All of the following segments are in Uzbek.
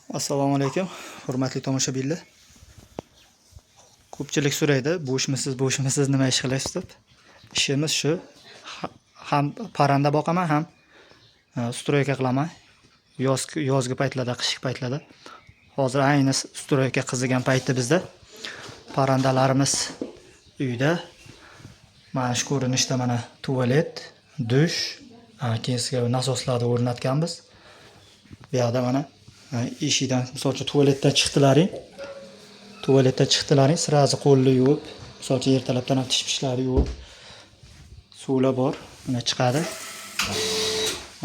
Assalomu alaykum, hurmatli tomoshabinlar. Ko'pchilik so'raydi, bo'shmisiz nima ish qilyapsiz deb. Ishimiz shu. Ham parranda boqaman, ham stroyka qilaman. Yozgi paytlarda, qishki paytlarda. Hozir ayni stroyka qizigan payti bizda. Parrandalarimiz uyda. Mana shu ko'rinishda mana tualet, dush, keyin nasoslarni o'rnatganmiz. Bu yerda mana eshigidan, misol uchun tualetdan chiqdilaring, sirazi qo'lni yuvib, misol uchun ertalabdan ham tish-pishlari yuvib, suvlar bor, mana chiqadi.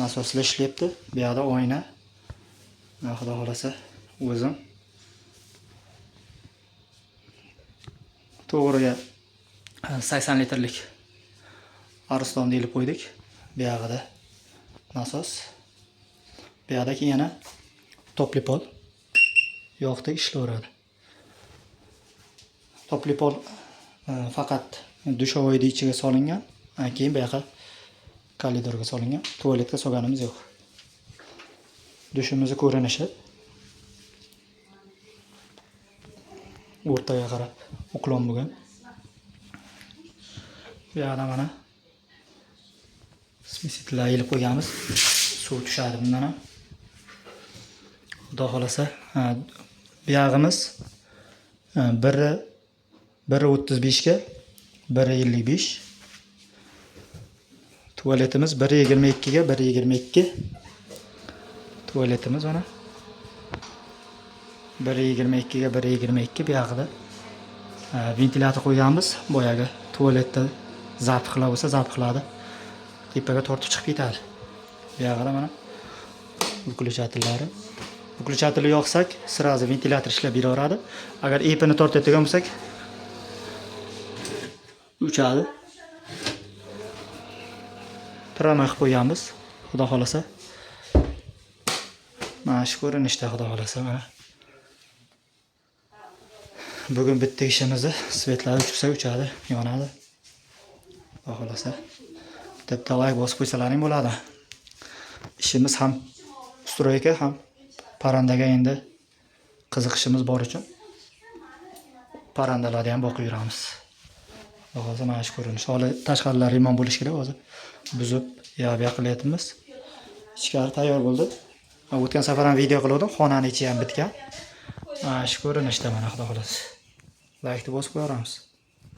Nasoslar ishlayapti. Bu yerda oyna. Xudo xolasa o'zim to'g'riga 80 litrlik Arslonni ilib qo'ydik. Bu yerda nasos. Bu yerda keyin yana topli pol yoqda ishlayveradi. Topli pol faqat dushovoyning ichiga solingan, keyin bu yoqqa koridorga solingan. Tualetga solganimiz yo'q. Dushimizni ko'rinishi o'rtaga qarab uklon bo'lgan. Bu yerda mana smisitlar ilib qo'yganmiz. Suv tushadi bundan ham. Xudo xolasa, bu yog'imiz 1.35 ga 1.55. Tualetimiz 1.22 ga 1.22. Tualetimiz mana 1.22 ga 1.22. Bu yoqda ventilyator qo'yganmiz. Boyaga tualetda zarb qila bo'lsa, zarb qiladi. Tepaga tortib chiqib ketadi. Bu yoqda mana выключательlari. Выключателni yoqsak, sirazi ventilyator ishlab beraveradi. Agar epini tortadigan bo'lsak, o'chadi. Prama qilib qo'yganmiz. Xudo xolasa. Mana shu ko'rinishda, xudo xolasa mana. Bugun bitta ishimizni svetlar o'chirsa o'chadi, yonadi. Xudo xolasa. Bitta like bosib qo'ysalaring bo'ladi. Ishimiz ham stroyka, ham parrandaga endi qiziqishimiz bor uchun parrandalarni ham boqib yuramiz. Hozir mana shu ko'rinish. Hali tashqarilari remont bo'lish kerak. Hozir buzib, yo'q qilyapmiz. Ichkari tayyor bo'ldi. O'tgan safar ham video qildim, xonani ichi ham bitgan. Mana shu ko'rinishda mana, xudo xolasa. Like bosib qo'yamiz.